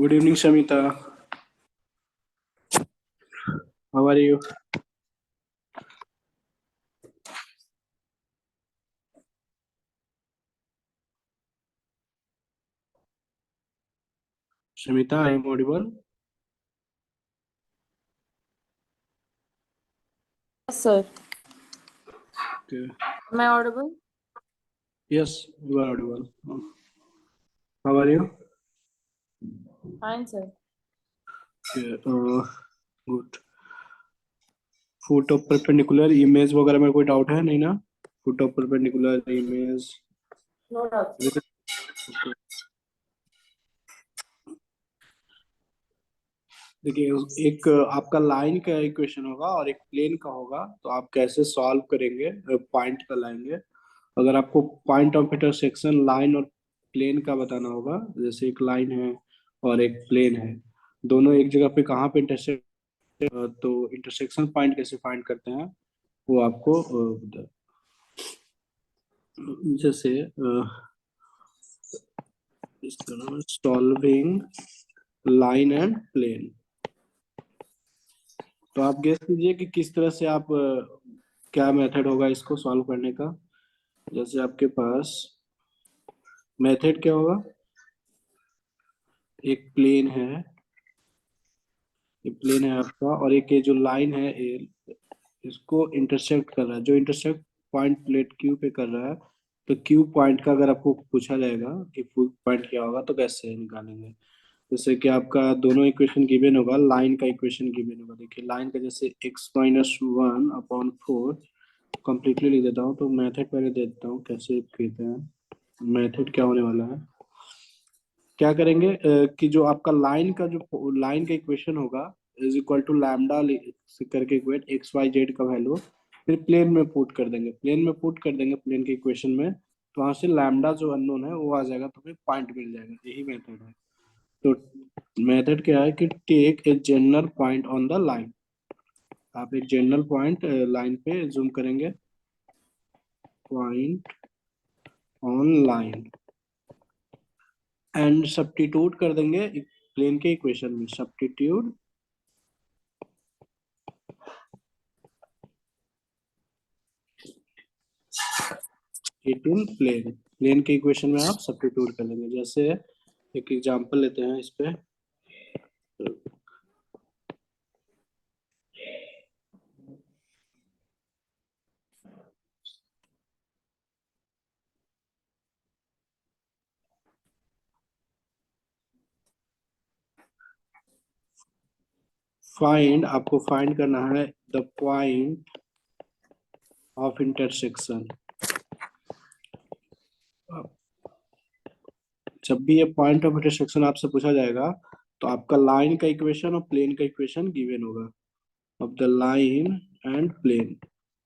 Good evening, Shamita. How are you? Shamita, I am audible. Yes, sir. Okay. Am I audible? Yes, you are audible. How are you? Fine, sir. Okay. Good. Foot of perpendicular image वगैरह में कोई doubt है नहीं ना? Foot of perpendicular image. No doubt. देखिए, एक आपका line का इक्वेशन होगा और एक प्लेन का होगा, तो आप कैसे सॉल्व करेंगे? पॉइंट का लाएंगे। अगर आपको पॉइंट ऑफ इंटरसेक्शन लाइन और प्लेन का बताना होगा, जैसे एक लाइन है और एक प्लेन है, दोनों एक जगह पे कहाँ पे इंटरसेक्ट, तो इंटरसेक्शन पॉइंट कैसे फाइंड करते हैं वो आपको जैसे इसका नाम है सॉल्विंग लाइन एंड प्लेन। तो आप गेस कीजिए कि किस तरह से आप क्या मेथड होगा इसको सॉल्व करने का। जैसे आपके पास मेथड क्या होगा, एक प्लेन है, ये प्लेन है आपका, और एक ये जो लाइन है ए, इसको इंटरसेक्ट कर रहा है, जो इंटरसेक्ट पॉइंट प्लेट क्यू पे कर रहा है। तो क्यू पॉइंट का अगर आपको पूछा जाएगा कि क्यू पॉइंट क्या होगा, तो कैसे निकालेंगे? जैसे कि आपका दोनों इक्वेशन गिवन होगा, लाइन का इक्वेशन गिवन होगा। देखिए लाइन का जैसे x-1/4 कंप्लीटली लिख देता हूँ, तो मेथड पहले दे देता हूँ कैसे कहते हैं। मेथड क्या होने वाला है, क्या करेंगे कि जो आपका लाइन का जो लाइन का इक्वेशन होगा इज इक्वल टू लैम्डा करके इक्वेट एक्स वाई जेड का वैल्यू फिर प्लेन में पुट कर देंगे, प्लेन के इक्वेशन में। तो वहां से लैम्डा जो अननोन है वो आ जाएगा, तो हमें पॉइंट मिल जाएगा। यही मेथड है। तो मेथड क्या है कि take a general point on the line. आप एक जनरल पॉइंट लाइन पे जूम करेंगे, point on line, and substitute कर देंगे प्लेन के इक्वेशन में। सब्स्टिट्यूट इट इन प्लेन के इक्वेशन में आप सब्स्टिट्यूट कर देंगे। जैसे एक एग्जांपल लेते हैं इस पे। आपको फाइंड करना है द पॉइंट ऑफ इंटरसेक्शन। जब भी ये पॉइंट ऑफ इंटरसेक्शन आपसे पूछा जाएगा, तो आपका लाइन का इक्वेशन और प्लेन का इक्वेशन गिवन होगा। Of the line and plane,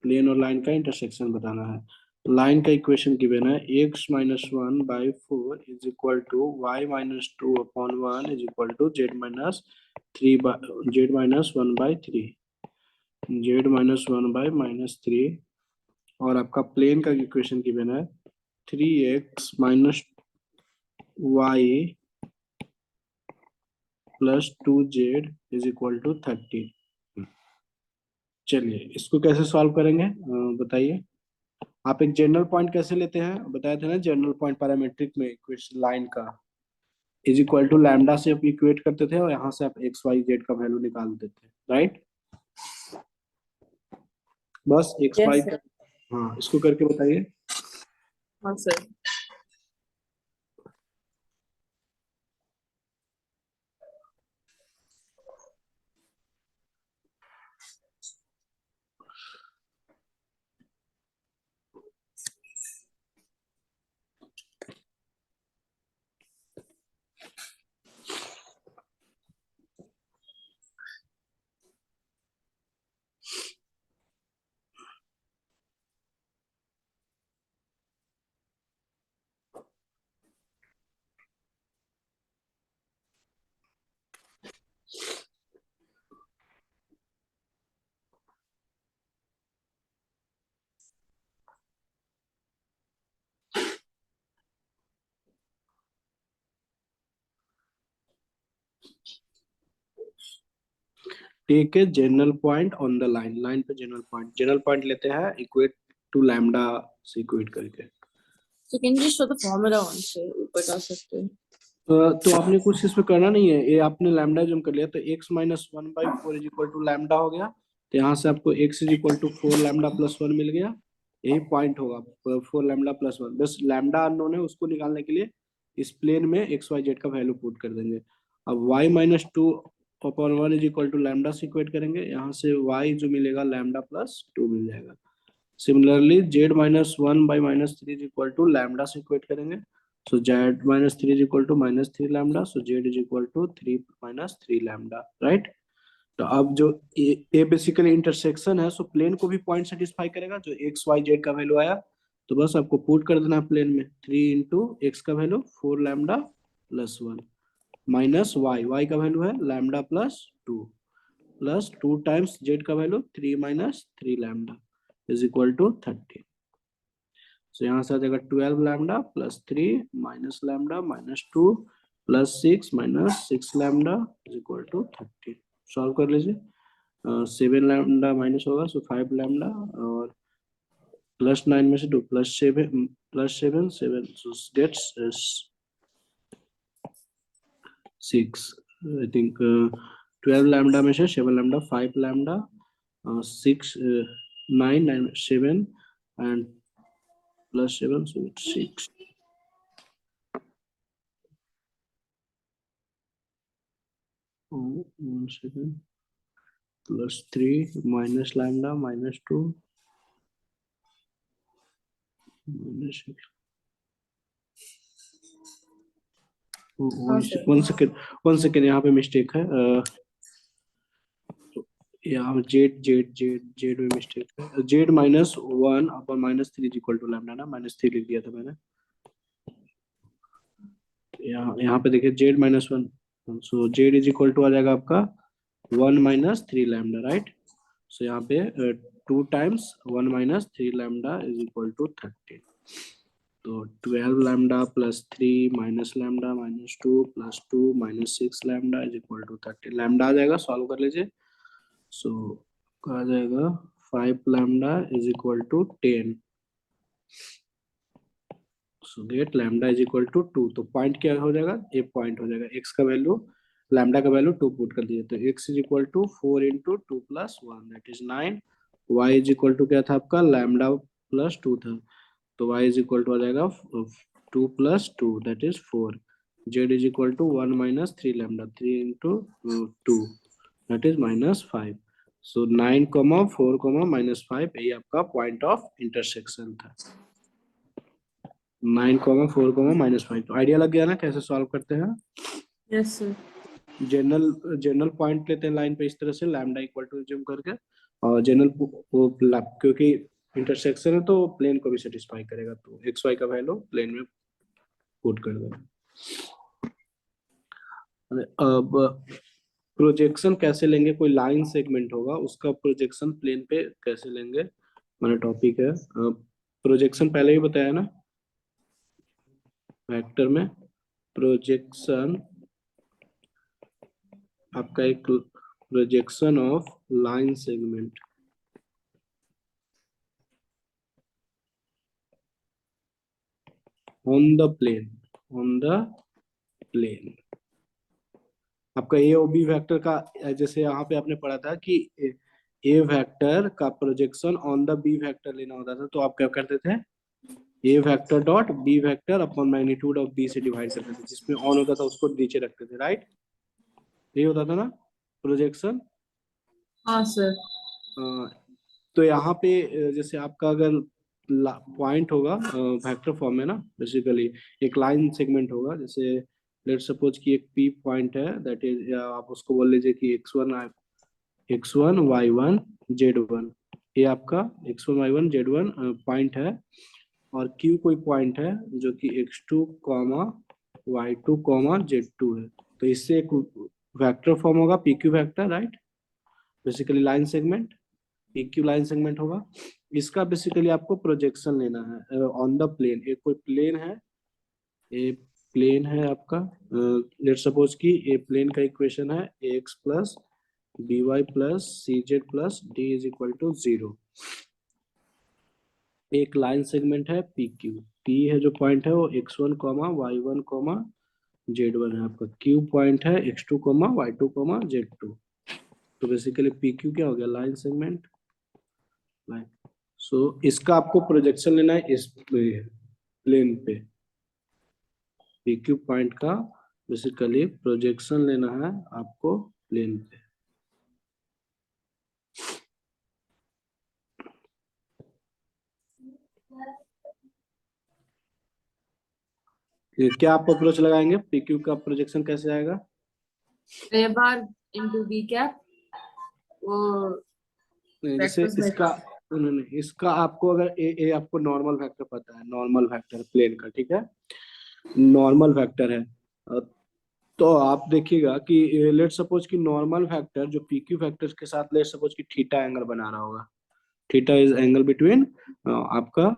plane और लाइन का इंटरसेक्शन बताना है। लाइन का इक्वेशन गिवन है x-1/4 is equal to y-2/1 is equal to z-1/3 z-1/-3। और आपका प्लेन का इक्वेशन गिवन है 3x-y+2z इज इक्वल टू 30। चलिए इसको कैसे सॉल्व करेंगे बताइए। आप एक जनरल पॉइंट कैसे लेते हैं, बताया था ना, जनरल पॉइंट पैरामीट्रिक में इक्वेशन लाइन का इज इक्वल टू लैम्डा से आप इक्वेट करते थे और यहाँ से आप एक्स वाई जेड का वैल्यू निकाल देते थे, राइट? बस एक्स वाई Yes, का। sir. हाँ, इसको करके बताइए। हाँ, sir. Take a general point on the line, line पे जनरल पॉइंट लेते हैं इक्वेट टू लैम्डा से इक्वेट करके। So can you just show the formula once, sir? ऊपर जा सकते हैं। तो आपने कुछ इसमें करना नहीं है, ये आपने लैम्डा जम कर लिया तो x minus 1/4 is equal to lambda हो गया, तो यहाँ से आपको x is equal to 4 lambda plus 1 मिल गया, यही पॉइंट होगा 4 लैम्डा प्लस 1। बस लैम्डा अननोन है, उसको निकालने के लिए इस प्लेन में एक्स वाई जेड का वैल्यू पुट कर देंगे। अब y minus 2/1 is equal to lambda से इक्वेट करेंगे, यहाँ से y जो मिलेगा लैम्डा प्लस 2 मिल जाएगा। Similarly z minus 1/-3 is equal to lambda से इक्वेट करेंगे, so z minus 3 is equal to minus 3 lambda, so z is equal to 3 minus 3 lambda, right? तो अब जो ए बेसिकली इंटरसेक्शन है, सो प्लेन को भी पॉइंट सेटिस्फाई करेगा, जो एक्स वाई जेड का वैल्यू आया तो बस आपको पुट कर देना प्लेन में 3 इंटू एक्स का value 4 lambda plus 1 minus y का वैल्यू है lambda plus 2 plus 2 times z का value 3 minus 3 lambda is equal to 30। तो यहाँ से आ जाएगा 12 lambda plus 3 minus lambda minus 2 plus 6 minus 6 lambda is equal to 30। Solve कर लीजिए, 7 लैम्डा माइनस होगा, सो 5 लैम्डा और प्लस 9 में से 2 plus 7 so gets 6। I think 12 lambda में से 7 lambda 5 lambda 6 9 7 and plus 7, so it's 6. Oh, 1 second. Plus 3 minus lambda minus 2 minus 6. One second, यहाँ पे मिस्टेक है, यहाँ जेड जेड जेड जेड में मिस्टेक है, जेड माइनस 1 अपन माइनस 3 इक्वल टू लैम्डा ना, माइनस 3 लिख दिया था मैंने, यहाँ पे देखिए z minus 1, so z is equal to आ जाएगा आपका 1 माइनस 3 लैम्डा, राइट? सो यहाँ पे 2 times 1 minus 3 lambda is equal to 30। तो 12 lambda plus 3 minus lambda minus 2 plus 2 minus 6 lambda is equal to 30। Lambda आ जाएगा, सॉल्व कर लीजिए, सो आ जाएगा 5 lambda is equal to 10। So get lambda is equal to 2। तो पॉइंट क्या हो जाएगा, ये पॉइंट हो जाएगा, एक्स का वैल्यू लैम्डा का वैल्यू 2 पुट कर दीजिए, तो x is equal to 4 into 2 plus 1 that is 9, y is equal to क्या था आपका लैम्डा प्लस 2 था, तो y इज इक्वल टू आ जाएगा 2 plus 2 that is 4, z is equal to 1 minus 3 lambda 3 into 2 that is minus 5। So 9 4 minus 5 यही आपका point of intersection था, 9 4 माइनस 5। तो आइडिया लग गया ना कैसे सॉल्व करते हैं? Yes, sir. जनरल पॉइंट लेते हैं लाइन पे इस तरह से लैम्डा इक्वल टू जम करके, और जनरल क्योंकि इंटरसेक्शन है तो प्लेन को भी सेटिस्फाई करेगा, तो एक्स वाई का वैल्यू प्लेन में पुट कर देना। अब प्रोजेक्शन कैसे लेंगे, कोई लाइन सेगमेंट होगा उसका प्रोजेक्शन प्लेन पे कैसे लेंगे, हमारा टॉपिक है। प्रोजेक्शन पहले ही बताया ना वेक्टर में, प्रोजेक्शन आपका एक projection of line segment on the plane आपका ए और बी वेक्टर का, जैसे यहाँ पे आपने पढ़ा था कि ए वेक्टर का projection on the B vector लेना होता था, तो आप क्या करते थे, A vector dot B vector upon magnitude of B से डिवाइड करते थे, जिसमें ऑन होता था उसको नीचे रखते थे, राइट? ये होता था ना प्रोजेक्शन। हाँ सर। तो यहाँ पे जैसे आपका अगर पॉइंट होगा वेक्टर फॉर्म में ना, बेसिकली एक लाइन सेगमेंट होगा, जैसे लेट सपोज कि एक पी पॉइंट है, दैट इज आप उसको बोल लीजिए कि x1 y1 z1, ये आपका x1 y1 z1 पॉइंट है, और q कोई पॉइंट है जो कि x2 y2 z2 है, तो इससे एक वेक्टर फॉर्म होगा pq vector, right? Basically line segment pq line segment होगा, इसका बेसिकली आपको प्रोजेक्शन लेना है ऑन द प्लेन। एक कोई प्लेन है, ए प्लेन है आपका, लेट सपोज कि ए प्लेन का इक्वेशन है ax plus b y plus c z plus d is equal to 0। एक लाइन सेगमेंट है पी क्यू, पी है जो पॉइंट है वो x1 comma y1 comma z1 है, आपका क्यू पॉइंट है x2 comma y2 comma z2। तो बेसिकली पी क्यू क्या हो गया, लाइन सेगमेंट लाइन। सो इसका आपको प्रोजेक्शन लेना है इस प्लेन पे, पी क्यू पॉइंट का बेसिकली प्रोजेक्शन लेना है आपको प्लेन पे। क्या आप अप्रोच लगाएंगे, पी क्यू का प्रोजेक्शन कैसे आएगा? ए बार इंटू बी कैप, वो जैसे वेक्टर्स में। इसका उन्होंने इसका आपको अगर ए आपको नॉर्मल वेक्टर पता है, नॉर्मल वेक्टर प्लेन का, ठीक है, नॉर्मल वेक्टर है। तो आप देखिएगा कि लेट सपोज कि नॉर्मल वेक्टर जो पी क्यू वेक्टर के साथ लेट सपोज कि थीटा एंगल बना रहा होगा, थीटा इज एंगल बिटवीन आपका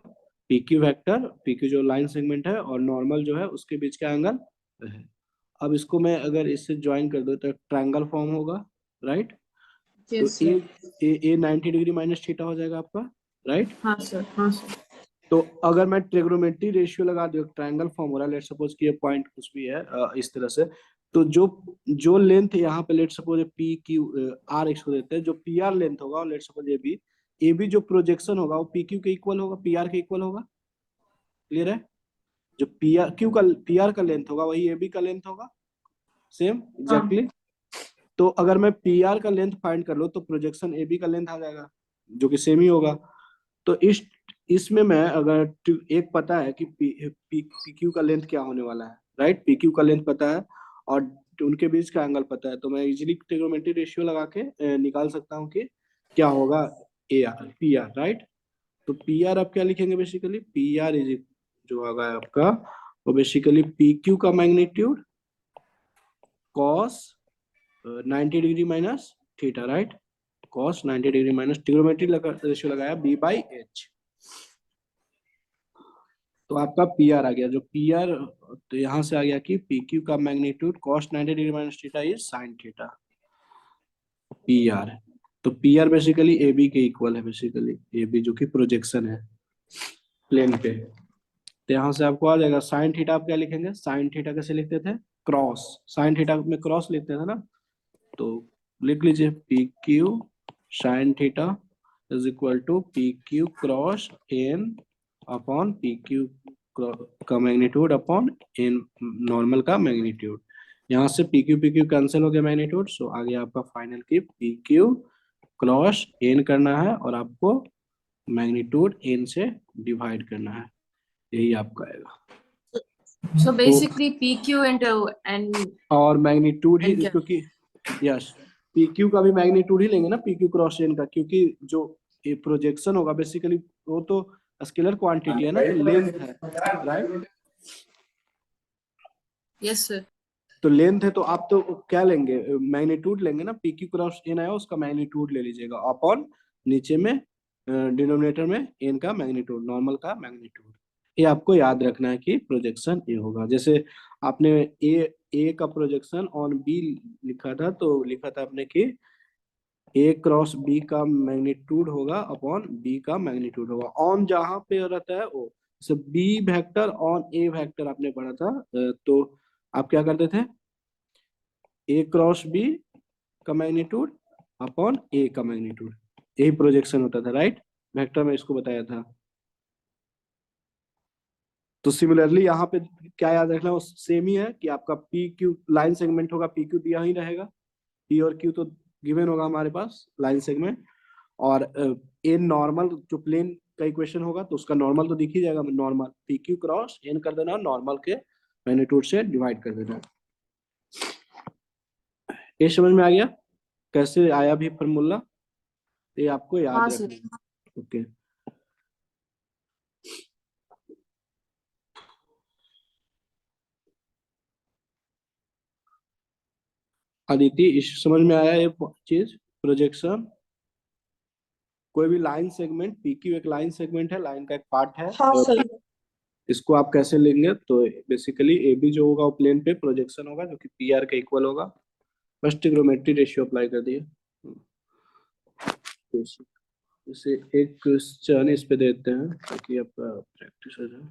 P Q vector, P Q जो लाइन सेगमेंट है और नॉर्मल जो है उसके बीच का एंगल है। अब इसको मैं अगर इससे ज्वाइन कर दूं तो ट्रायंगल फॉर्म होगा, राइट? तो यस सर। ए 90 डिग्री माइनस थीटा हो जाएगा आपका, राइट? हाँ सर, हाँ सर। तो अगर मैं ट्रिग्नोमेट्री रेशियो लगा दूं, ट्रायंगल फॉर्म हो रहा है, लेट सपोज कि ये पॉइंट कुछ भी है इस तरह से, तो जो जो लेंथ यहाँ पे let suppose P Q R इसको देते हैं, जो पी आर लेंथ होगा, और लेट सपोज ए बी जो प्रोजेक्शन होगा वो पी क्यू के इक्वल होगा, पी आर के इक्वल होगा। क्लियर है? जो पी आर का लेंथ होगा वही ए बी का लेंथ होगा, सेम हाँ एग्जैक्टली। तो अगर मैं पी आर का लेंथ फाइंड कर लो तो प्रोजेक्शन ए बी का लेंथ आ जाएगा, जो कि सेम ही होगा। तो इसमें मैं अगर एक पता है कि पी क्यू का लेंथ क्या होने वाला है, राइट? पी क्यू का लेंथ पता है और उनके बीच का एंगल पता है, तो मैं इजीली ट्रिग्नोमेट्री रेशियो लगा के निकाल सकता हूँ कि क्या होगा A R P R, right? तो पी आर आप क्या लिखेंगे, बेसिकली पी आर इज जो होगा आपका वो बेसिकली पी क्यू का magnitude cos 90 degree minus theta, right? Cos 90 degree minus trigonometry ratio लगाया बी बाई एच। तो आपका पी आर आ गया, जो पी आर, तो यहां से आ गया कि पी क्यू का magnitude cos 90 degree minus theta is sine theta, P R. तो P R basically A B के इक्वल है, बेसिकली ए बी जो कि प्रोजेक्शन है प्लेन पे। तो यहाँ से आपको आ जाएगा साइन थीटा, आप क्या लिखेंगे, साइन थीटा कैसे लिखते थे, क्रॉस, साइन थीटा में क्रॉस लिखते थे ना, तो लिख लीजिए P Q sine theta is equal to P Q cross n upon P Q का मैग्नीट्यूड अपॉन एन नॉर्मल का मैग्नीट्यूड। यहाँ से पी क्यू कैंसिल हो गया मैग्नीट्यूड, सो आ गया आपका फाइनल की पी क्यू क्रॉस एन करना है और आपको मैग्नीट्यूड एन से डिवाइड करना है, यही आपका आएगा। सो तो basically P Q into n. और मैग्नीट्यूड ही, एन क्या? क्योंकि यस पी क्यू का भी मैग्नीट्यूड ही लेंगे ना, पी क्यू क्रॉस एन का, क्योंकि जो प्रोजेक्शन होगा बेसिकली वो तो स्केलर क्वांटिटी है ना, लेंथ है, राइट? Yes sir. तो लेंथ है तो आप तो क्या लेंगे, मैग्नीट्यूड लेंगे ना, पी क्यू क्रॉस एन आया उसका मैग्नीट्यूड ले लीजिएगा अपॉन नीचे में डिनोमिनेटर में एन का मैग्नीट्यूड, नॉर्मल का मैग्नीट्यूड। ये आपको याद रखना है कि प्रोजेक्शन ए होगा। जैसे आपने ए का प्रोजेक्शन ऑन बी लिखा था, तो लिखा था आपने कि ए क्रॉस बी का मैग्नीट्यूड होगा अपॉन बी का मैग्नीट्यूड होगा, ऑन जहां पे रहता है वो, जैसे b vector on a vector आपने पढ़ा था, तो आप क्या करते थे, ए क्रॉस बी का मैग्नीट्यूड अपॉन ए का मैग्नीट्यूड, यही प्रोजेक्शन होता था, राइट? वेक्टर में इसको बताया था। तो सिमिलरली यहाँ पे क्या याद रखना, वो सेम ही है कि आपका पी क्यू लाइन सेगमेंट होगा, पी क्यू दिया ही रहेगा, पी और क्यू तो गिवन होगा हमारे पास लाइन सेगमेंट, और एन नॉर्मल जो प्लेन का इक्वेशन होगा तो उसका नॉर्मल तो दिख ही जाएगा, normal P Q cross n कर देना, नॉर्मल के मैग्नीट्यूड से डिवाइड कर देना। ये समझ में आ गया कैसे आया भी फॉर्मूला, ये आपको याद हाँ सर। रखना है। ओके, अदिति इस समझ में आया ये चीज, प्रोजेक्शन कोई भी लाइन सेगमेंट, पीक्यू एक लाइन सेगमेंट है, लाइन का एक पार्ट है, हाँ सर। इसको आप कैसे लेंगे, तो बेसिकली ए बी जो होगा वो प्लेन पे प्रोजेक्शन होगा जो कि पी आर के इक्वल होगा, बस ट्रिग्नोमेट्री रेशियो अप्लाई कर दिए। बेसिक। इसे एक क्वेश्चन इस पे देते हैं ताकि आपका प्रैक्टिस हो जाए।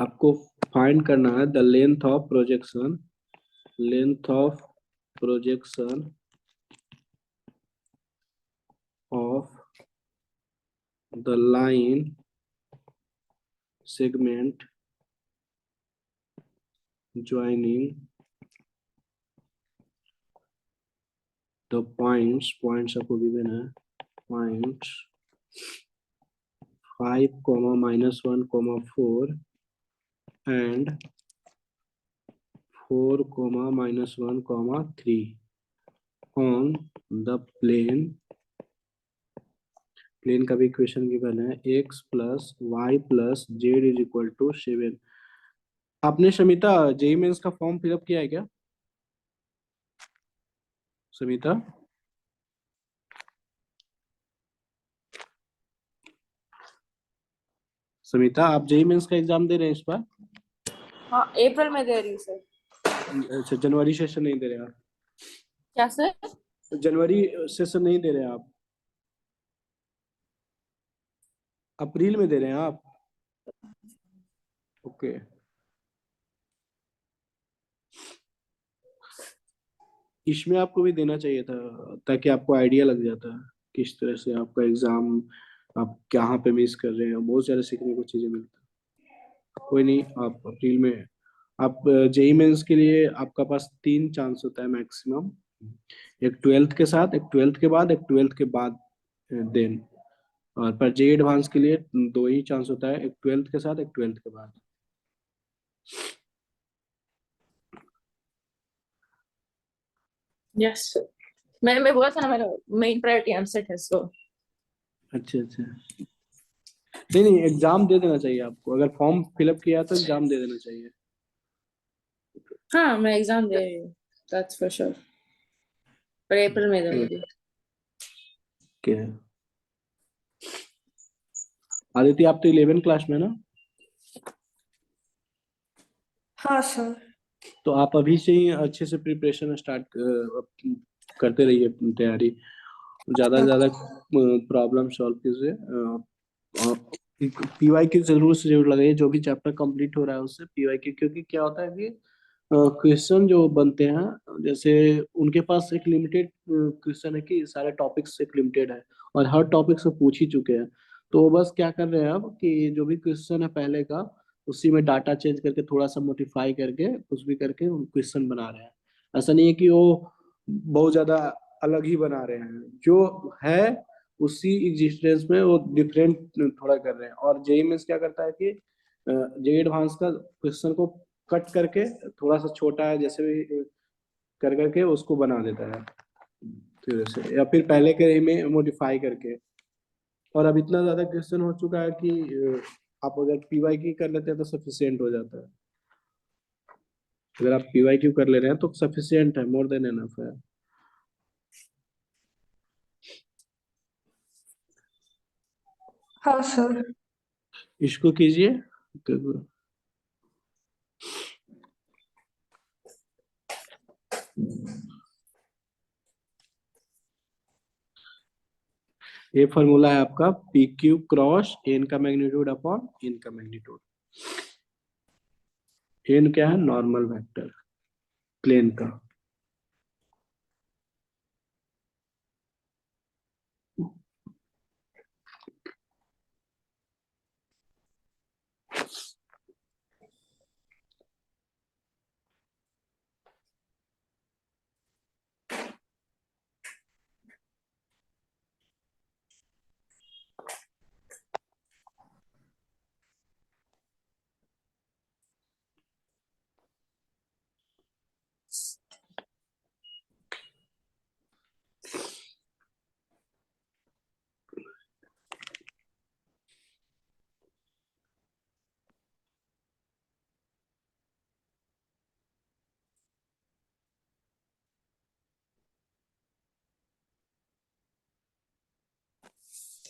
आपको फाइंड करना है the length of projection of the line segment joining the points आपको given है points 5, -1, 4 and 4, -1, 3 on the plane का भी इक्वेशन गिवन है x + y + z = 7। आपने समिता जेईई मेंस का फॉर्म फिलअप किया है क्या समिता? समिता आप जेईई मेंस का एग्जाम दे रहे हैं इस बार? हाँ अप्रैल में दे रही हूँ सर। अच्छा जनवरी सेशन नहीं दे रहे आप? क्या सर? जनवरी सेशन नहीं दे रहे आप, अप्रैल में दे रहे हैं आप? ओके इसमें आपको भी देना चाहिए था ताकि आपको आइडिया लग जाता है किस तरह से आपका एग्जाम आप कहाँ पे मिस कर रहे हैं, बहुत सारे सीखने को चीजें मिलता है। कोई नहीं, आप अप्रैल में आप जेई मेंस के लिए आपका पास 3 चांस होता है मैक्सिमम, एक 12th के साथ, एक 12th के बाद, एक 12th के बाद देन। और पर जेई एडवांस के लिए 2 ही चांस होता है, एक 12th के साथ, एक 12th के बाद। यस मैं बोला था ना मेरा मेन प्रायोरिटी एमसेट है सो। अच्छा अच्छा, नहीं नहीं एग्जाम दे देना चाहिए आपको, अगर फॉर्म फिलअप किया तो एग्जाम दे देना चाहिए। हाँ मैं एग्जाम दे रही हूँ दैट्स फॉर श्योर, पर अप्रैल में दूंगी। ओके आदित्य आप तो 11 क्लास में ना? हाँ सर। तो आप अभी से ही अच्छे से प्रिपरेशन स्टार्ट करते रहिए तैयारी, ज्यादा से ज्यादा प्रॉब्लम सॉल्व कीजिए। पीवाई की जरूर से जरूर लगाइए, जो भी चैप्टर कंप्लीट हो रहा है उससे पीवाई की, क्योंकि क्या होता है कि क्वेश्चन जो बनते हैं जैसे उनके पास एक लिमिटेड क्वेश्चन है कि सारे टॉपिक्स एक लिमिटेड है और हर टॉपिक से पूछ ही चुके हैं, तो वो बस क्या कर रहे हैं अब कि जो भी क्वेश्चन है पहले का उसी में डाटा चेंज करके थोड़ा सा मॉडिफाई करके कुछ भी करके क्वेश्चन बना रहे हैं। ऐसा नहीं है कि वो बहुत ज्यादा अलग ही बना रहे हैं, जो है उसी एग्जिस्टेंस में वो डिफरेंट थोड़ा कर रहे हैं। और जेई मेंस क्या करता है कि जेई एडवांस का क्वेश्चन को कट करके थोड़ा सा छोटा है जैसे भी कर करके उसको बना देता है फिर से, या फिर पहले के ही में मॉडिफाई करके। और अब इतना ज्यादा क्वेश्चन हो चुका है कि आप अगर पीवाई की कर लेते हैं तो सफिशियंट हो जाता है। अगर आप पीवाई क्यू कर ले रहे हैं तो सफिशियंट है, मोर देन एनफ है। हाँ सर। इसको कीजिए। ये फॉर्मूला है आपका पी क्यू क्रॉस एन का मैग्नीट्यूड अपॉन एन का मैग्नीट्यूड। एन क्या है? नॉर्मल वेक्टर प्लेन का।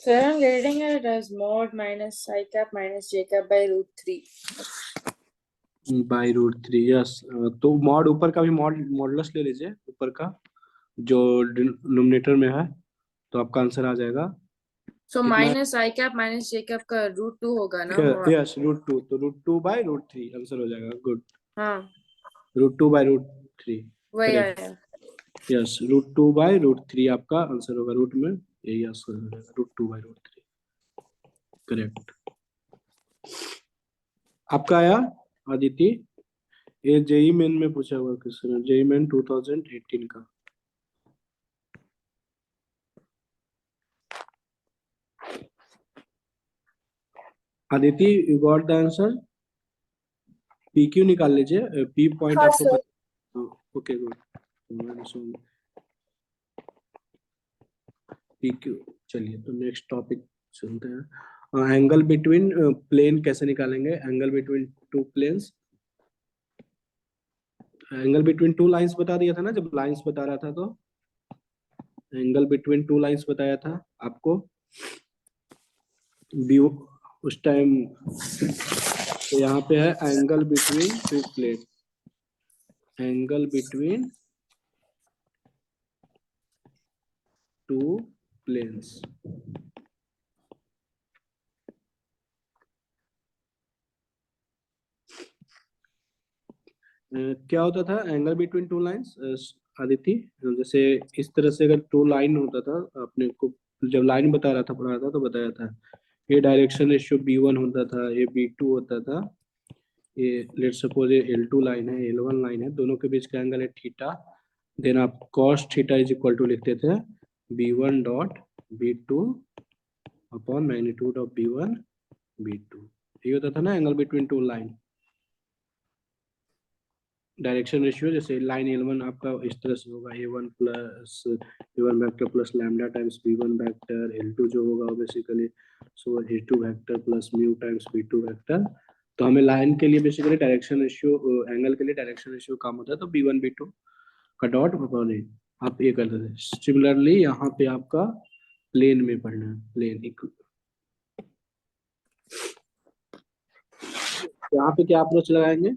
Sir, I'm getting it as mod minus I cap minus j cap by √3. By root 3 yes. तो मॉड ऊपर का भी मॉडुलस ले लीजिए ऊपर का, जो डिनोमिनेटर में है, तो आपका आंसर आ जाएगा सो कितना है? माइनस आई कैप माइनस जे कैप का √2 होगा ना मोड। यस, √2, तो √2/√3 आंसर हो जाएगा। गुड, हाँ √2/√3 वही करेक्ट। आया। यस, √2/√3 आपका आंसर होगा, रूट में यही आंसर हो जाएगा, √2/√3 करेक्ट। आपका आया आदिति, ये जेई मेन में पूछा हुआ क्वेश्चन है, जेई मेन 2018 का। Aditi, you got the answer? P Q निकाल लीजिए, पी पॉइंट हाँ आपको सर। पता। Okay good, P Q. चलिए तो नेक्स्ट टॉपिक सुनते हैं। एंगल बिटवीन प्लेन कैसे निकालेंगे? Angle between two planes, angle between two lines बता दिया था ना जब लाइंस बता रहा था, तो एंगल बिटवीन टू लाइंस बताया था आपको बी उस टाइम। तो यहाँ पे है angle between two plane, angle between two planes. क्या होता था angle between two lines Aditi? जैसे इस तरह से अगर टू लाइन होता था, आपने को जब लाइन बता रहा था, पढ़ा रहा था तो बताया था, ये डायरेक्शन रेशियो B1 होता था, ये B2 होता था, ये लेट्स सपोज ये L2 लाइन है, L1 लाइन है, दोनों के बीच का एंगल है थीटा। देन आप cos theta is equal to लिखते थे B1 dot B2 upon magnitude of B1 B2। ये होता था ना angle between to line. Direction ratio जैसे लाइन L1 आपका इस तरह से होगा, A1 plus A1 vector plus lambda times B1 vector, L2 जो होगा वो basically so A2 vector plus mu times B2 vector. तो हमें लाइन के लिए बेसिकली डायरेक्शन रेशियो, एंगल के लिए डायरेक्शन रेशियो काम होता है, तो B1 B2 का डॉट अपॉन ए, आप ये कर देते हैं। सिमिलरली यहाँ पे आपका प्लेन में पढ़ना है, प्लेन यहाँ पे क्या अप्रोच लगाएंगे?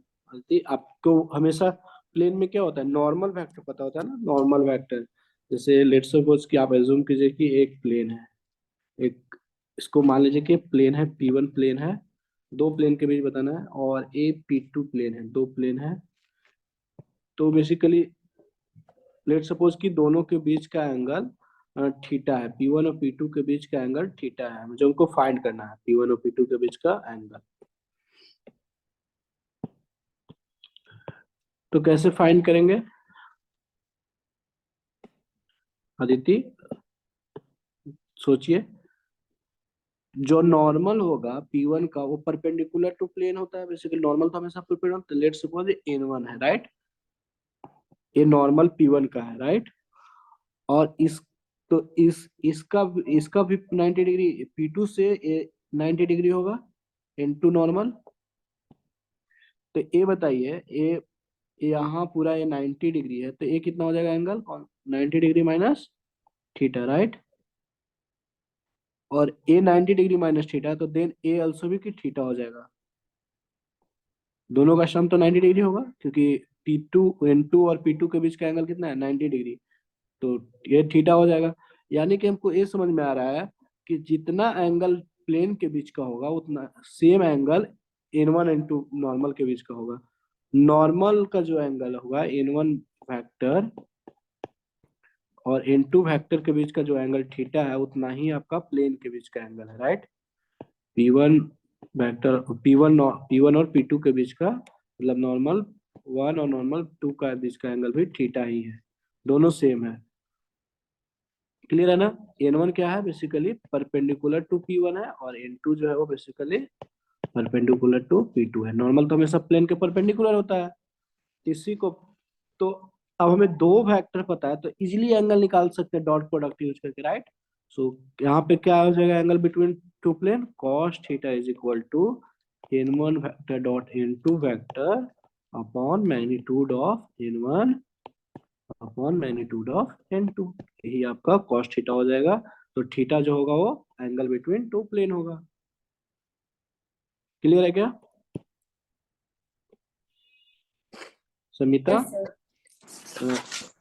आपको हमेशा प्लेन में क्या होता है, नॉर्मल वेक्टर पता होता है ना, नॉर्मल वेक्टर। जैसे लेट्स सपोज कि आप एज्यूम कीजिए कि एक प्लेन है, एक इसको मान लीजिए कि प्लेन है, P1 प्लेन है, दो प्लेन के बीच बताना है, और ए P2 प्लेन है, दो प्लेन है। तो बेसिकली लेट्स सपोज कि दोनों के बीच का एंगल थीटा है, P1 और P2 के बीच का एंगल थीटा है, मुझे उनको फाइंड करना है, P1 और P2 के बीच का एंगल। तो कैसे फाइंड करेंगे अदिति? सोचिए, जो नॉर्मल होगा P1 का वो परपेंडिकुलर टू प्लेन होता है, बेसिकली नॉर्मल तो हमेशा परपेंडिकुलर। लेट्स सपोज N1 है, राइट? ये नॉर्मल P1 का है, राइट? और इस तो इसका इसका भी 90 डिग्री, P2 से 90 डिग्री होगा, N2 नॉर्मल। तो ये बताइए, ये यहाँ पूरा ये 90 डिग्री है, तो ये कितना हो जाएगा angle? 90 degree minus theta, right? और ए 90 डिग्री माइनस थीटा, तो देन ए ऑल्सो भी कि थीटा हो जाएगा। दोनों का सम तो 90 डिग्री होगा, क्योंकि N2 और P2 के बीच का एंगल कितना है? 90 डिग्री। तो ये थीटा हो जाएगा। यानी कि हमको ये समझ में आ रहा है कि जितना एंगल प्लेन के बीच का होगा उतना same angle N1 N2 normal के बीच का होगा। नॉर्मल का जो एंगल होगा N1 वेक्टर और N2 वेक्टर के बीच का जो एंगल थीटा है, उतना ही आपका प्लेन के बीच का एंगल है, राइट? P1 वेक्टर, P1 और P2 के बीच का मतलब नॉर्मल 1 और नॉर्मल 2 का बीच का एंगल भी थीटा ही है, दोनों सेम है। क्लियर है ना? N1 क्या है? बेसिकली परपेंडिकुलर टू P1 है, और N2 जो है वो बेसिकली परपेंडिकुलर टू P2 है। नॉर्मल तो हमेशा प्लेन के परपेंडिकुलर होता है। इसी को तो अब हमें दो वेक्टर पता है, तो इजीली एंगल निकाल सकते हैं डॉट प्रोडक्ट यूज करके, राइट? सो यहाँ पे क्या हो जाएगा angle between two plane? Cos theta is equal to N1 vector dot N2 vector upon magnitude of N1 upon magnitude of N2। यही आपका कॉस थीटा हो जाएगा। तो थीटा जो होगा वो एंगल बिटवीन टू प्लेन होगा। क्लियर है क्या Samita? Yes sir.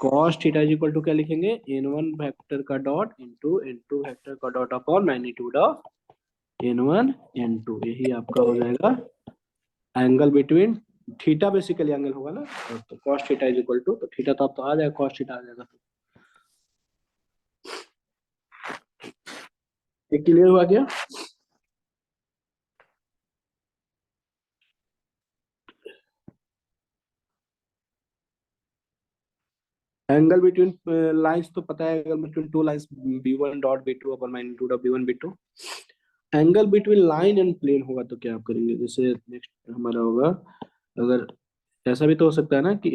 Cos theta is equal to क्या लिखेंगे, n1 वेक्टर का डॉट इंटू n2 वेक्टर का dot upon magnitude of n1 n2, यही आपका हो जाएगा angle between, theta basically angle होगा ना, तो cos theta is equal to, तो थीटा तो आप तो आ जाएगा, कॉस थीटा आ जाएगा। ये क्लियर हुआ क्या? एंगल बिटवीन लाइंस तो पता है, angle between two lines b1 dot b2 upon magnitude of b1 b2। Angle between line and plane होगा तो क्या आप करेंगे, जैसे नेक्स्ट हमारा होगा, अगर ऐसा भी तो हो सकता है ना कि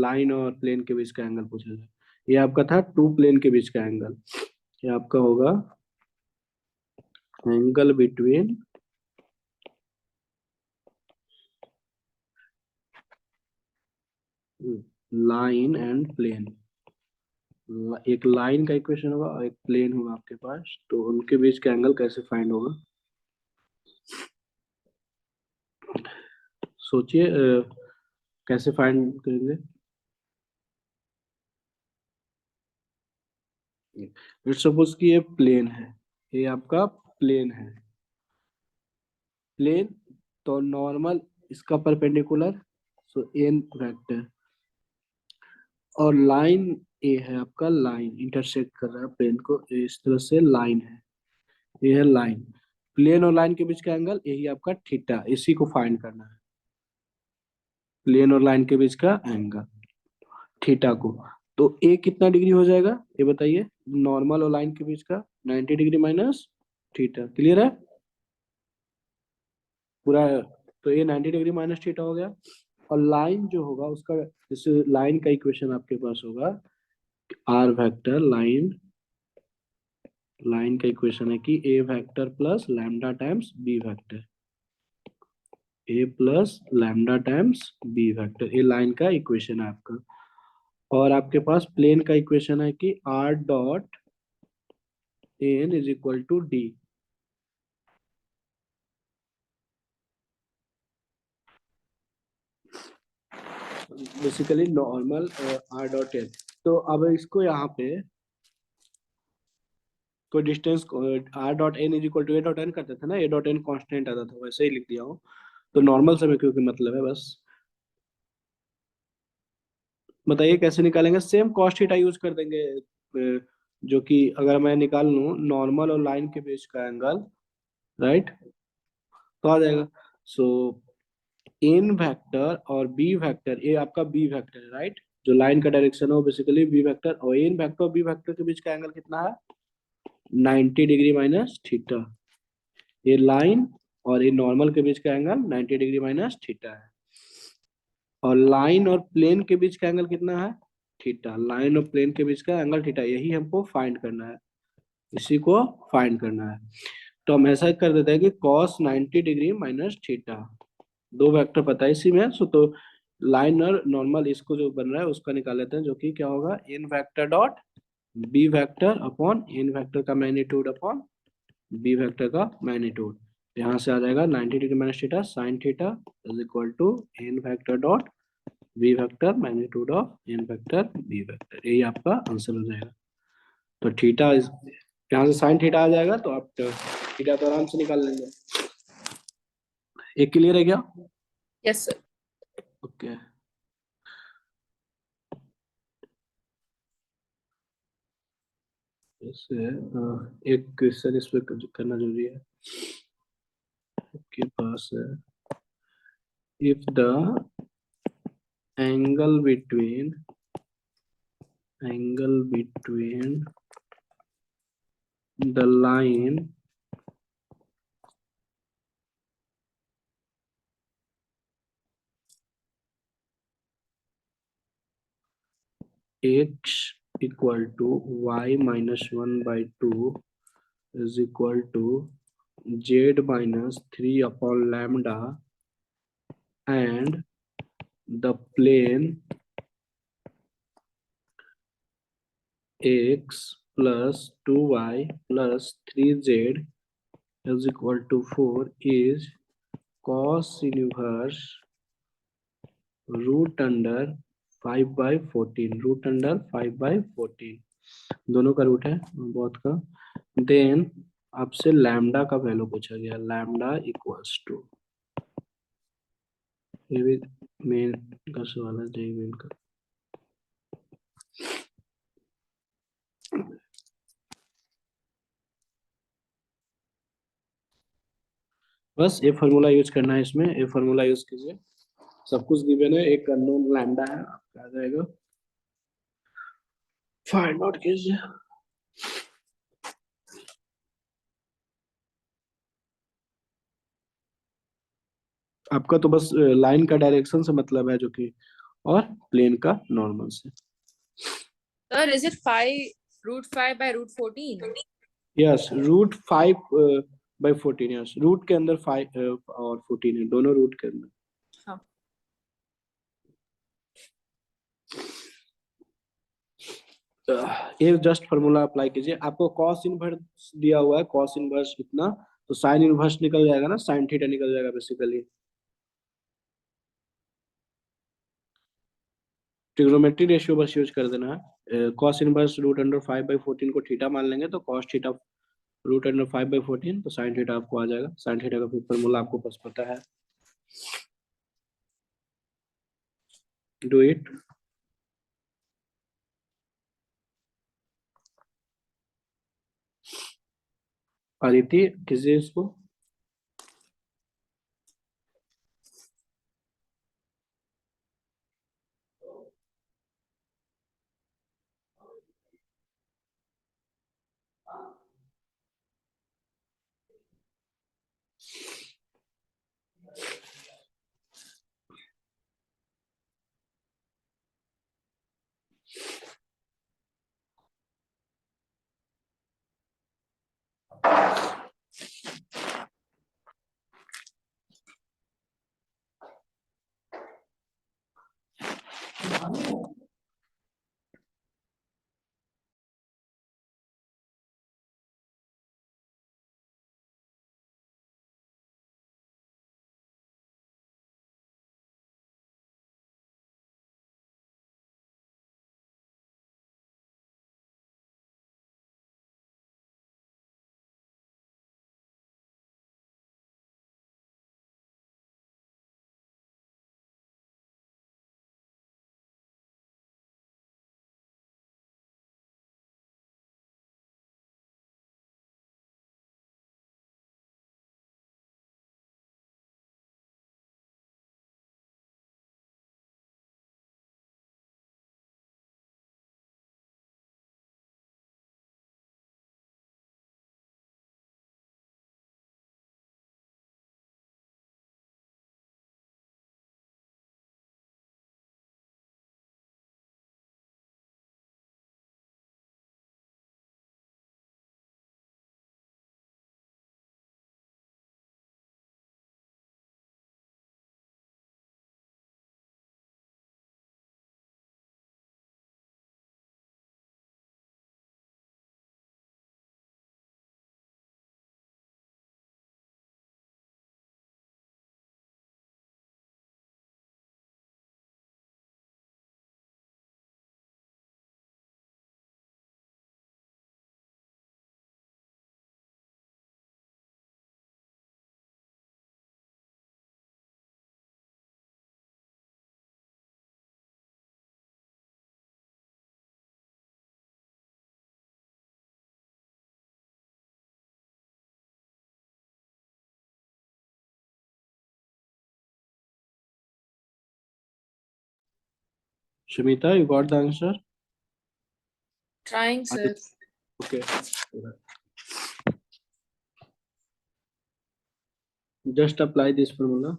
लाइन और प्लेन के बीच का एंगल पूछा जाए, ये आपका था टू प्लेन के बीच का एंगल, ये आपका होगा angle between line and plane. एक लाइन का इक्वेशन होगा और एक प्लेन होगा आपके पास, तो उनके बीच का एंगल कैसे फाइंड होगा, सोचिए कैसे फाइंड करेंगे। लेट्स सपोज कि ये प्लेन है, ये आपका प्लेन है, प्लेन, तो नॉर्मल इसका परपेंडिकुलर, सो एन वेक्टर, और लाइन ए है आपका, लाइन इंटरसेक्ट कर रहा है प्लेन को इस तरह से, लाइन है, ये है लाइन, प्लेन और लाइन के बीच का एंगल यही आपका थीटा, इसी को फाइंड करना है, प्लेन और लाइन के बीच का एंगल थीटा को। तो ए कितना डिग्री हो जाएगा ये बताइए, नॉर्मल और लाइन के बीच का 90 डिग्री माइनस थीटा, क्लियर है पूरा, तो ये 90 डिग्री माइनस थीटा हो गया। और लाइन जो होगा उसका, जैसे लाइन का इक्वेशन आपके पास होगा आर वेक्टर लाइन, लाइन का इक्वेशन है कि A vector plus lambda times B vector, A plus lambda times B vector, ये लाइन का इक्वेशन है आपका। और आपके पास प्लेन का इक्वेशन है कि r dot n is equal to d, basically normal r dot n. तो अब इसको यहाँ पे कोई distance r dot n is equal to a dot n करते थे ना, ए डॉट एन कॉन्स्टेंट आता था, वैसे ही लिख दिया हूँ, तो नॉर्मल समय क्योंकि मतलब है बस। बताइए कैसे निकालेंगे, सेम कॉस्ट थीटा यूज कर देंगे, जो कि अगर मैं निकाल लूँ नॉर्मल और लाइन के बीच का एंगल, राइट, तो आ जाएगा। सो एन वेक्टर और बी वेक्टर, ये आपका बी वेक्टर है राइट, जो लाइन का डायरेक्शन है वो बेसिकली बी वेक्टर, और एन वेक्टर और बी वेक्टर के बीच का एंगल कितना है, 90 डिग्री माइनस थीटा, ये लाइन और ये नॉर्मल के बीच का एंगल 90 डिग्री माइनस थीटा है। और लाइन और प्लेन के बीच का एंगल कितना है, थीटा, लाइन और प्लेन के बीच का एंगल थीटा, यही हमको फाइंड करना है, इसी को फाइंड करना है। तो हम ऐसा कर देते हैं कि cos 90 डिग्री माइनस थीटा, दो वेक्टर पता है इसी में, सो तो लाइन और नॉर्मल इसको जो बन रहा है उसका निकाल लेते हैं, जो कि क्या होगा, n vector dot B vector upon n vector का मैग्नीट्यूड अपॉन बी वेक्टर का मैग्नीट्यूड, यहाँ से आ जाएगा 90 degree minus theta sine theta is equal to n vector dot B vector magnitude of n vector b vector, यही आपका answer हो जाएगा। तो थीटा इस, यहाँ से साइन थीटा आ जाएगा, तो आप थीटा तो आराम से निकाल लेंगे। एक क्लियर है क्या? Yes sir. ओके, जैसे एक क्वेश्चन इस पे करना जरूरी है आपके पास है, if the angle between the line x equal to y minus 1 by 2 is equal to z minus 3 upon lambda, and the plane x plus 2y plus 3z is equal to 4 is cos inverse root under 5/14, root under 5/14, दोनों का root है बहुत का। Then आपसे lambda का value पूछा गया, lambda equals to, ये भी मेन का सवाल है, जेई मेन का। बस ये फॉर्मूला यूज करना है इसमें, ये फॉर्मूला यूज कीजिए, सब कुछ गिवन है, एक अननोन लैम्डा है, आपका आ जाएगा, फाइंड आउट कीजिए। आपका तो बस लाइन का डायरेक्शन से मतलब है जो कि, और प्लेन का नॉर्मल से। Sir, is it 5 root 5 by root 14? Yes, root 5/14, yes, root के अंदर 5 और 14 है, दोनों रूट के अंदर। हाँ। ये जस्ट फॉर्मूला अप्लाई कीजिए, आपको कॉस इनवर्स दिया हुआ है, कॉस इनवर्स इतना, तो साइन इनवर्स निकल जाएगा ना, साइन थीटा निकल जाएगा बेसिकली। ट्रिग्नोमेट्री रेशियो बस यूज कर देना है, कॉस इनवर्स रूट अंडर 5/14 को थीटा मान लेंगे, तो कॉस थीटा रूट अंडर 5/14, तो साइन थीटा आपको आ जाएगा, साइन थीटा का फॉर्मूला आपको बस पता है, डू इट। आदित्य कीजिए इसको। Shamita, you got the answer? Trying, sir. Okay. Just apply this formula.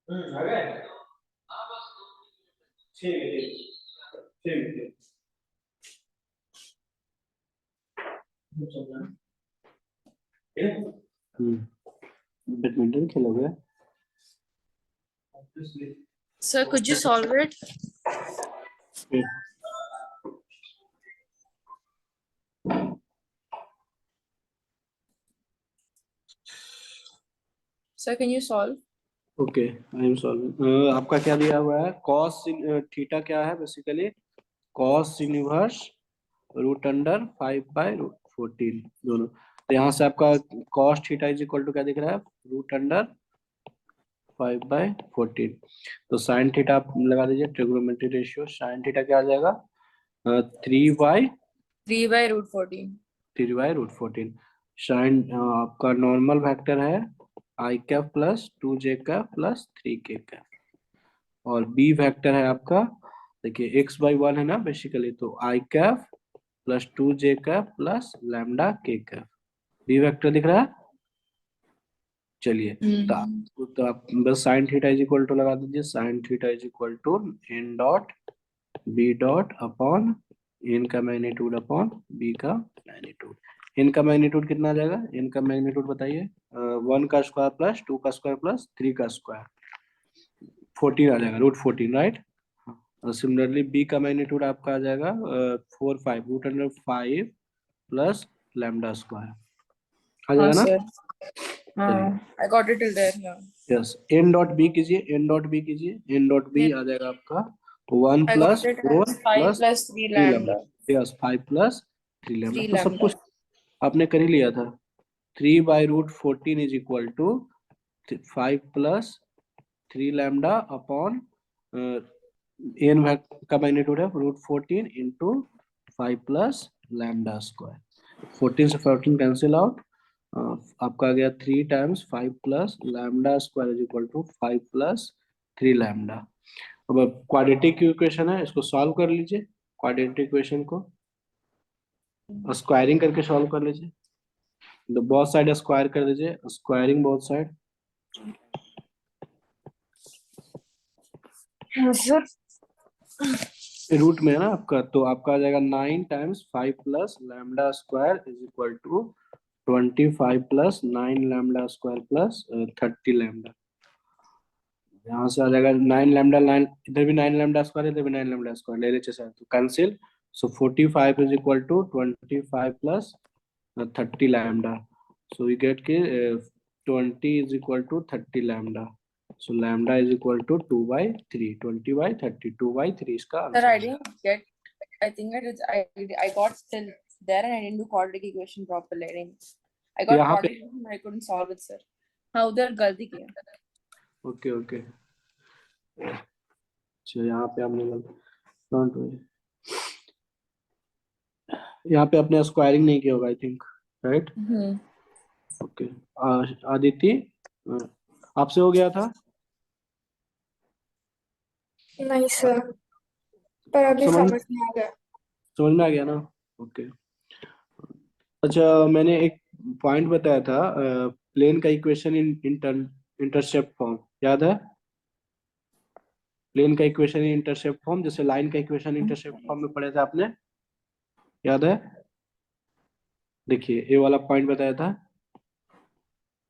आ गए। ठीक ठीक ठीक। बैडमिंटन खेलोगे? Sir, could you solve it? Sir, can you solve? Okay, I am solving. आपका क्या दिया हुआ है? कॉस थीटा क्या है basically? Cos inverse root under 5/√14 दोनों। तो यहाँ से आपका cos theta is equal to क्या दिख रहा है? Root under 5/14। तो साइन थीटा आप लगा दीजिए, ट्रिग्नोमेट्री रेशियो। साइन थीटा क्या आ जाएगा? 3/√14. 3/√14। साइन आपका नॉर्मल वेक्टर है i cap plus 2j cap plus 3k cap, और बी वेक्टर है आपका, देखिए x/1 है ना बेसिकली, तो i cap plus 2j cap plus lambda k cap. B vector दिख रहा है? चलिए, तो आप बस sine theta is equal to लगा दीजिए। Sine theta is equal to n dot B dot upon n का मैग्नीट्यूड अपॉन बी का मैग्नीट्यूड। एन का मैग्नीट्यूड कितना आ जाएगा? एन का मैग्नीट्यूड बताइए। 1 का स्क्वायर प्लस 2 का स्क्वायर प्लस 3 का स्क्वायर, 14 आ जाएगा, √14, राइट। और सिमिलरली बी का मैग्नीट्यूड आपका आ जाएगा 4/5, √5 प्लस लैम्डा स्क्वायर आ जाएगा ना? sir. चलिए, I got it till there. Yeah. Yes, N dot B कीजिए, एन डॉट बी कीजिए। एन डॉट बी आ जाएगा आपका 1 I got plus it 4 as 5 plus plus 3 3 lambda. lambda. Yes, 5 plus 3 lambda, 3 तो सब lambda. कुछ आपने कर ही लिया था। 3/√14 is equal to 5 plus 3 lambda upon n का मैग्नीट्यूड है √14 इंटू 5 प्लस लैम्डा स्क्वायर। 14 से 14 कैंसिल आउट, आपका आ गया 3 times 5 plus lambda square is equal to 5 plus 3 lambda. अब क्वाड्रेटिक इक्वेशन है, इसको सॉल्व कर लीजिए। क्वाड्रेटिक इक्वेशन को स्क्वायरिंग करके सॉल्व कर लीजिए। तो बोथ साइड स्क्वायर कर दीजिए, squaring both side. Sir. Root में है ना आपका, तो आपका आ जाएगा 9 times 5 plus lambda square is equal to 25 plus 9 lambda square plus 30 lambda. यहाँ से आ जाएगा 9 लैम्डा, 9 इधर भी 9 लैम्डा स्क्वायर, इधर भी 9 लैम्डा स्क्वायर ले लीजिए सर, तो cancel. So 45 is equal to 25 plus 30 lambda. So we get के 20 is equal to 30 lambda. So lambda is equal to 2/3, 20/30, 2/3 इसका Sir, I आंसर है। didn't get. I think I got till there and I didn't do quadratic equation properly. I got यहाँ पे quadratic equation, I couldn't solve it, sir. हाँ उधर गलती किया. Okay okay, अच्छा यहाँ पे आपने गलती, यहाँ पे आपने स्क्वायरिंग नहीं किया होगा I think, right? Okay, Aditi आपसे हो गया था? नहीं सर, पर अभी समझ समझ में आ गया। समझ में आ गया ना? ओके, अच्छा मैंने एक पॉइंट बताया था, प्लेन का इक्वेशन इन इंटरसेप्ट फॉर्म, याद है? प्लेन का इक्वेशन इन इंटरसेप्ट फॉर्म, जैसे लाइन का इक्वेशन इंटरसेप्ट फॉर्म में पढ़े थे आपने, याद है? देखिए ये वाला पॉइंट बताया था,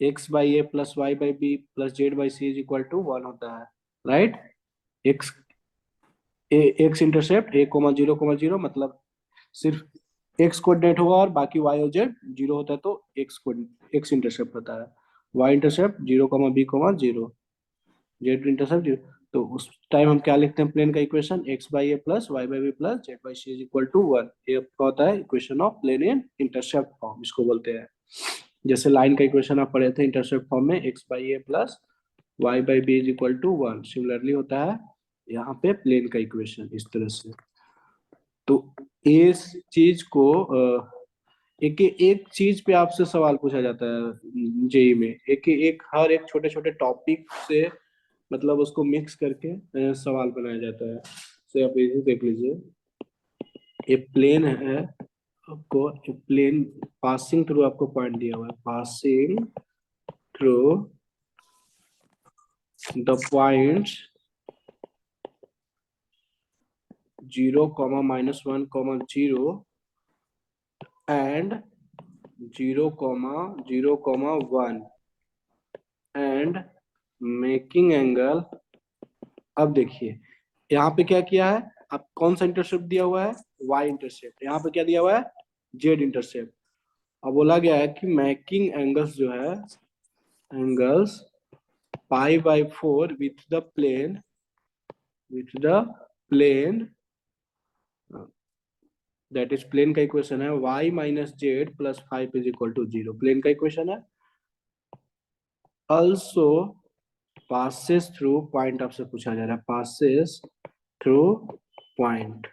x by a plus y by b plus z by c is equal to 1 होता है, right? X x intercept a comma zero मतलब सिर्फ एक्स कोऑर्डिनेट होगा और बाकी वाई और जेड जीरो होता है, तो एक्स इंटरसेप्ट होता है। Y intercept zero comma b comma zero, z intercept zero. तो उस टाइम हम क्या लिखते हैं प्लेन का equation, x by a plus y by b plus z by c is equal to 1। ये आपका होता है equation of plane in intercept form, इसको बोलते हैं। जैसे लाइन का इक्वेशन आप पढ़े थे इंटरसेप्ट फॉर्म में, x by a plus y by b is equal to 1, similarly होता है यहाँ पे प्लेन का इक्वेशन इस तरह से। तो इस चीज को एक एक चीज पे आपसे सवाल पूछा जाता है जेई में, एक एक हर एक छोटे छोटे टॉपिक से मतलब उसको मिक्स करके सवाल बनाया जाता है। तो आप इसे देख लीजिए, ये प्लेन है, आपको प्लेन पासिंग थ्रू आपको पॉइंट दिया हुआ है, passing through the points 0, -1, 0 and 0, 0, 1 and making angle. अब देखिए यहाँ पे क्या किया है, अब कौन सा इंटरसेप्ट दिया हुआ है, y इंटरसेप्ट। यहाँ पे क्या दिया हुआ है, z इंटरसेप्ट। अब बोला गया है कि मेकिंग एंगल्स जो है, angles π/4 with the plane, that is plane का इक्वेशन है y minus z plus 5 is equal to 0, plane का इक्वेशन है। ऑल्सो पासेस थ्रू पॉइंट आपसे पूछा जा रहा है, passes through point,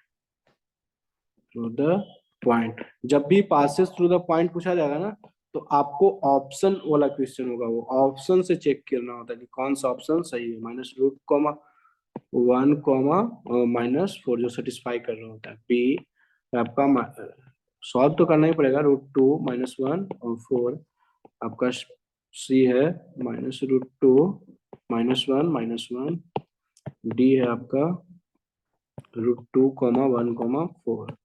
through the point. जब भी पासेस थ्रू द पॉइंट पूछा जाएगा ना, तो आपको ऑप्शन वाला क्वेश्चन होगा, वो ऑप्शन से चेक करना होता है कि कौन सा ऑप्शन सही है, -√1, -4 जो सेटिस्फाई कर रहा होता है। बी आपका सॉल्व तो करना ही पड़ेगा, √2, -1 और 4। आपका सी है -√2, -1, -1। डी है आपका √2, 1, 4।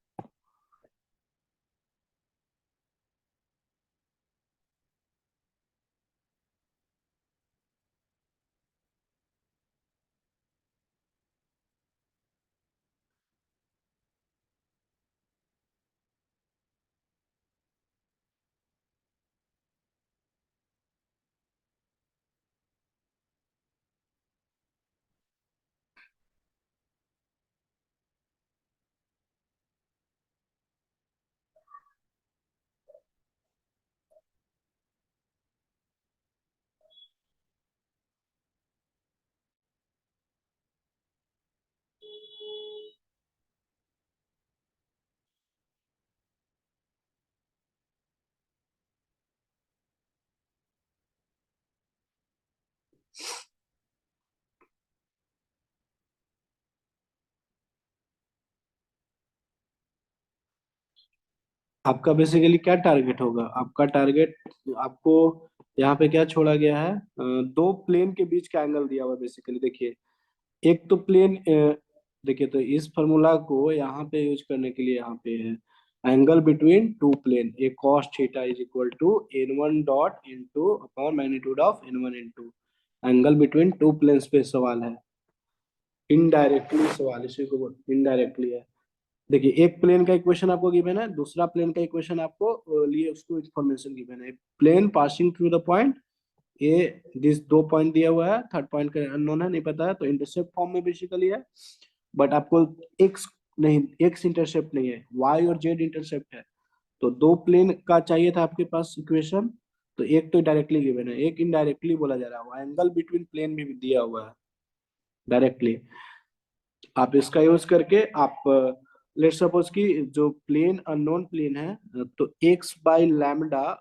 आपका बेसिकली क्या टारगेट होगा, आपका टारगेट, आपको यहाँ पे क्या छोड़ा गया है, दो प्लेन के बीच का एंगल दिया हुआ है बेसिकली। देखिए एक तो प्लेन, देखिए तो इस फॉर्मूला को यहाँ पे यूज करने के लिए यहाँ पे है angle between two plane, a cos theta is equal to n1 dot into upon magnitude of n1 into angle between two planes पे सवाल है, इनडायरेक्टली सवाल इसी को इनडायरेक्टली है। देखिए एक प्लेन का इक्वेशन आपको गिवन है, दूसरा प्लेन का इक्वेशन आपको लिए उसको इन्फॉर्मेशन गिवन है, plane passing through the point A, this दो पॉइंट दिया हुआ है, थर्ड पॉइंट का अननोन है, नहीं पता है, तो इंटरसेप्ट फॉर्म में बेसिकली है। बट आपको एक्स नहीं, एक्स इंटरसेप्ट नहीं है, वाई और जेड इंटरसेप्ट है। तो दो प्लेन का चाहिए था आपके पास इक्वेशन, तो एक तो डायरेक्टली गिवन है, एक इनडायरेक्टली बोला जा रहा है, एंगल बिटवीन प्लेन भी दिया हुआ है डायरेक्टली। आप इसका यूज करके आप लेट सपोज कि जो प्लेन अननोन प्लेन है, तो एक्स बाई लैम्डा,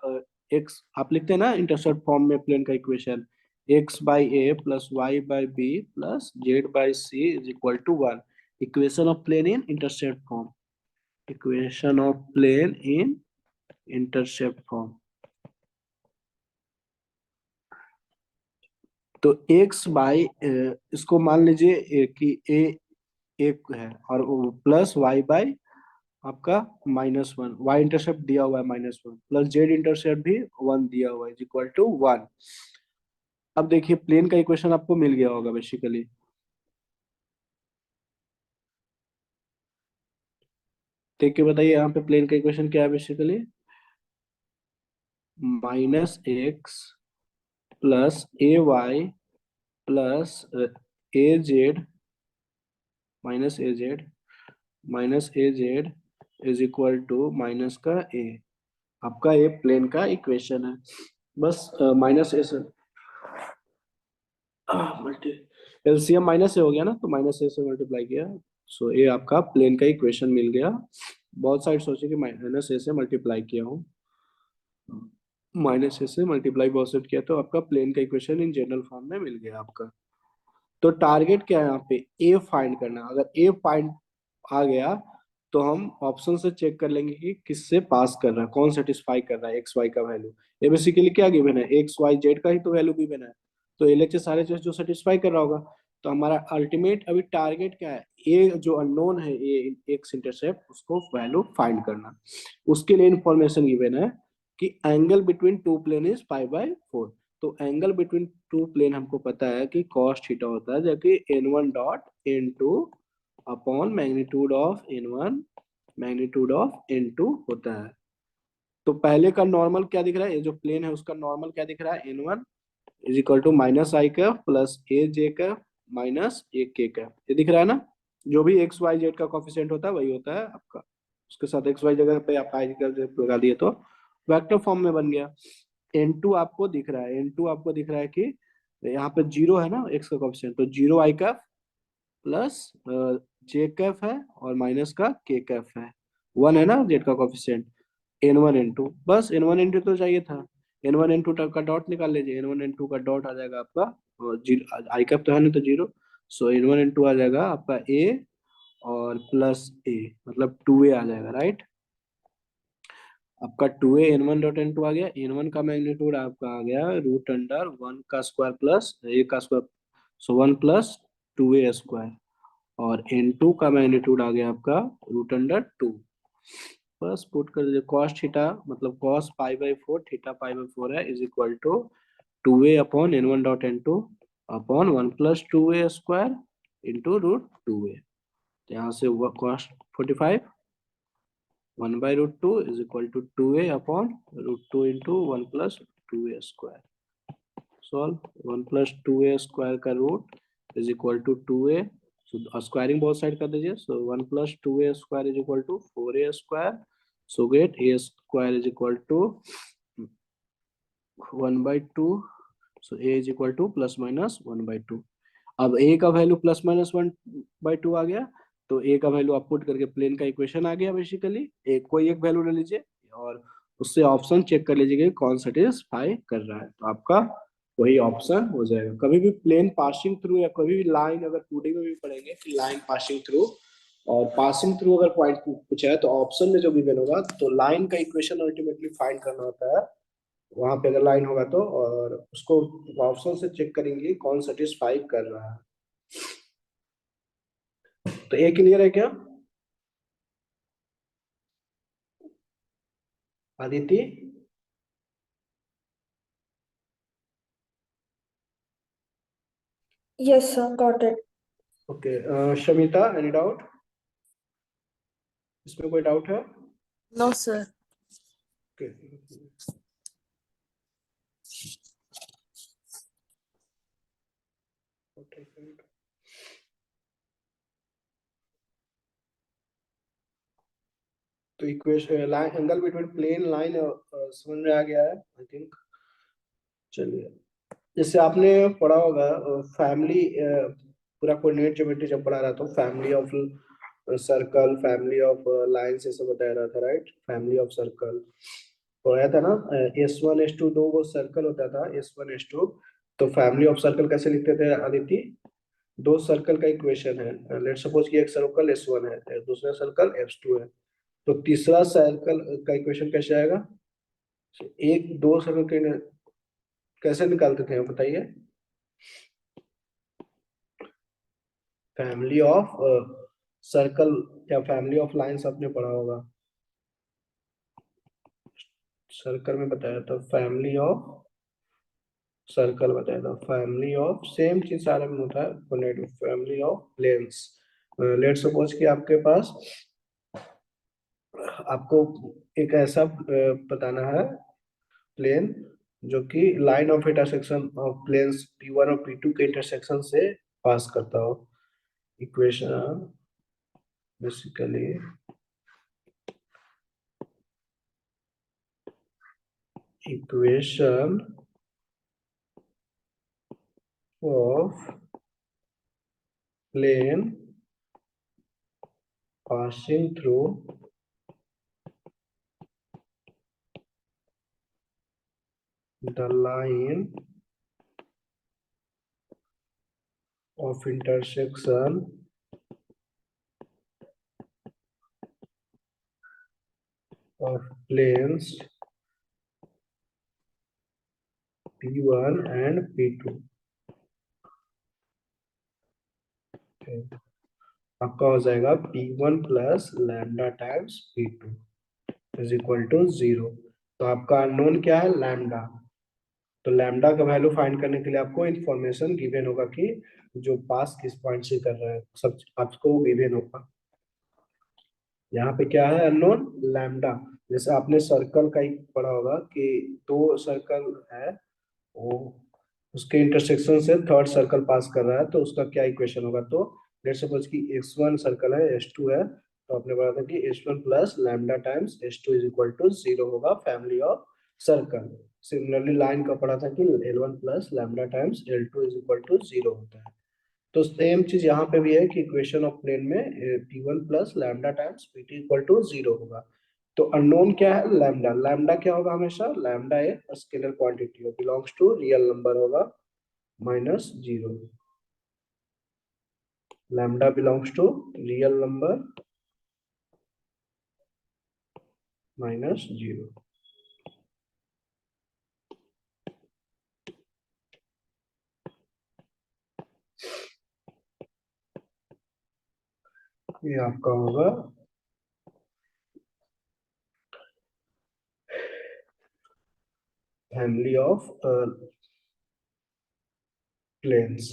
एक्स आप लिखते हैं ना इंटरसेप्ट फॉर्म में प्लेन का equation, x by a plus y by b plus z by c is equal to 1, equation of plane in intercept form, equation of plane in intercept form. तो x by इसको मान लीजिए कि a एक है और plus y by आपका -1, y intercept दिया हुआ है -1 प्लस z इंटरसेप्ट भी 1 दिया हुआ है इक्वल टू 1। अब देखिए प्लेन का इक्वेशन आपको मिल गया होगा बेसिकली। देख के बताइए यहाँ पे प्लेन का इक्वेशन क्या है basically, -x plus ay plus az -az is equal to minus का a। आपका ये प्लेन का इक्वेशन है। बस माइनस ए से मल्टी एलसीएम माइनस ए हो गया ना, तो माइनस ए से मल्टीप्लाई किया, सो ये आपका प्लेन का इक्वेशन मिल गया। बहुत साइड सोचे कि माइनस ए से मल्टीप्लाई किया हूँ, माइनस ए से मल्टीप्लाई बहुत साइड किया, तो आपका प्लेन का इक्वेशन इन जनरल फॉर्म में मिल गया आपका। तो टारगेट क्या है यहाँ पे, ए फाइंड करना। अगर ए फाइंड आ गया तो हम ऑप्शन से चेक कर लेंगे कि किससे पास कर रहा है, कौन सेटिस्फाई कर रहा है एक्स वाई का वैल्यू। ये बेसिकली क्या गिवन है, एक्स वाई जेड का ही तो वैल्यू गिवन है, तो एलएचएस सारे चीज जो सेटिस्फाई कर रहा होगा। तो हमारा अल्टीमेट अभी टारगेट क्या है, ए जो अननोन है ए एक्स इंटरसेप्ट, उसको वैल्यू फाइंड करना। उसके लिए इंफॉर्मेशन गिवन है कि angle between two plane is π/4। तो एंगल बिटवीन टू प्लेन हमको पता है कि cos थीटा होता है, जबकि n1 dot n2 upon magnitude of n1 magnitude of n2 होता है। तो पहले का नॉर्मल क्या दिख रहा है, ये जो प्लेन है उसका नॉर्मल क्या दिख रहा है, n1 is equal to minus i cap plus a j cap minus a k cap, ये दिख रहा है ना। जो भी एक्स वाई जेड का कोफिशिएंट होता है वही होता है आपका, उसके साथ एक्स वाई जगह पे आप आई कैफ लगा दिए तो वेक्टर फॉर्म में बन गया। n2 आपको दिख रहा है, n2 आपको दिख रहा है कि यहाँ पे जीरो है ना एक्स का कोफिशिएंट, तो जीरो आई कैफ प्लस जे कैफ है और माइनस का के कैफ है, 1 है ना जेड का कोफिशिएंट। n1 n2, बस n1 n2 तो चाहिए था, n1 n2 का डॉट निकाल लीजिए, n1 n2 का डॉट आ जाएगा आपका जीरो, आई कैप तो है नहीं तो जीरो, सो n1 n2 आ जाएगा आपका a और प्लस a, मतलब 2a आ जाएगा, राइट। आपका 2a n1 डॉट n2 आ गया, n1 का मैग्नीट्यूड आपका आ गया रूट अंडर 1 का स्क्वायर प्लस a का स्क्वायर, सो 1 प्लस 2a स्क्वायर, और n2 का मैग्नीट्यूड आ गया आपका रूट अंडर 2। बस पुट कर दीजिए, cos थीटा मतलब cos π/4 थीटा π/4 है is equal to 2a upon n1 dot n2 upon 1 plus 2a square into root 2a। यहाँ से cos 45 1 by root 2 is equal to 2a upon root 2 into 1 plus 2a square. Solve 1 plus 2a square का root is equal to 2a, squaring both side कर दीजिए, so 1 plus 2a square is equal to 4a square, so get a square is equal to 1/2, so a is equal to plus minus 1/2। अब a का value plus minus 1/2 आ गया, तो a का value आप put करके plane का equation आ गया basically. एक कोई एक वैल्यू ले लीजिए और उससे ऑप्शन चेक कर लीजिए कि कौन सेटिस्फाई कर रहा है, तो आपका वही ऑप्शन हो जाएगा। कभी भी प्लेन पासिंग थ्रू या कभी भी लाइन, अगर 2D में भी पढ़ेंगे कि लाइन पासिंग थ्रू और पासिंग थ्रू अगर पॉइंट पूछा है तो ऑप्शन में जो गिवन होगा तो लाइन का इक्वेशन अल्टीमेटली फाइंड करना होता है वहां पे, अगर लाइन होगा तो, और उसको ऑप्शन से चेक करेंगे कौन सेटिस्फाई कर रहा है। तो ये क्लियर है क्या Aditya? Yes, sir. Got it. Okay, Shamita any doubt, इसमें कोई डाउट है? No, sir. ओके, तो equation line angle between plane line समझ में आ गया है आई थिंक। चलिए, जैसे आपने पढ़ा होगा फैमिली, पूरा कोऑर्डिनेट ज्योमेट्री जब पढ़ा रहा था, family of circle, family of lines, ये सब बताया रहा था, राइट। फैमिली ऑफ सर्कल तो आया था ना, S1 S2 दो वो सर्कल होता था S1 S2। तो फैमिली ऑफ सर्कल कैसे लिखते थे आदित्य? दो सर्कल का इक्वेशन है, लेट सपोज कि एक सर्कल S1 है, दूसरा सर्कल S2 है, तो तीसरा सर्कल का इक्वेशन कैसे आएगा? एक दो सर्कल के कैसे निकालते थे बताइए? फैमिली ऑफ सर्कल या फैमिली ऑफ लाइंस आपने पढ़ा होगा, सर्कल में बताया था फैमिली ऑफ सर्कल, बताया था फैमिली ऑफ, सेम चीज सारे में होता है, family of planes. Let suppose कि आपके पास, आपको एक ऐसा बताना है प्लेन जो कि line of intersection of planes P1 और P2 के इंटरसेक्शन से पास करता हो। Equation basically equation of plane passing through the line of intersection of planes P1 and P2। आपका हो जाएगा P1 plus lambda times P2 is equal to 0। तो आपका अननोन क्या है, लैम्डा। तो लैम्डा का वैल्यू फाइंड करने के लिए आपको इंफॉर्मेशन गिवन होगा कि जो पास किस पॉइंट से कर रहा है, सब आपको गिवन होगा। यहाँ पे क्या है, अननोन लैम्डा। जैसे आपने सर्कल का ही पढ़ा होगा कि दो सर्कल है, वो उसके इंटरसेक्शन से थर्ड सर्कल पास कर रहा है, तो उसका क्या इक्वेशन होगा। तो लेट्स सपोज कि x1 सर्कल है, s2 है, तो आपने पढ़ा था कि h1 plus lambda times s2 is equal to 0 होगा family of circle. Similarly line का पढ़ा था कि l1 plus lambda times l2 is equal to 0 होता है। तो सेम चीज यहाँ पे भी है कि इक्वेशन ऑफ प्लेन में P1 plus lambda times Pt equal to 0 होगा। तो अननोन क्या है, लैम्डा। लैम्डा क्या होगा, हमेशा लैम्डा एक स्केलर क्वांटिटी हो, बिलोंग्स टू रियल नंबर होगा, -0। Lambda belongs to real number -0। ये आपका होगा फैमिली ऑफ प्लेन्स।